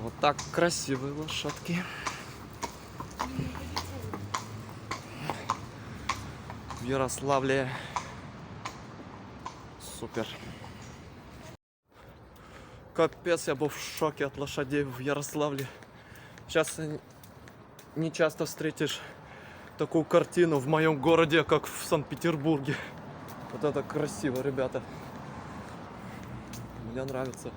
Вот так красивые лошадки. В Ярославле. Супер. Капец, я был в шоке от лошадей в Ярославле. Сейчас не часто встретишь такую картину в моем городе, как в Санкт-Петербурге. Вот это красиво, ребята. Мне нравится.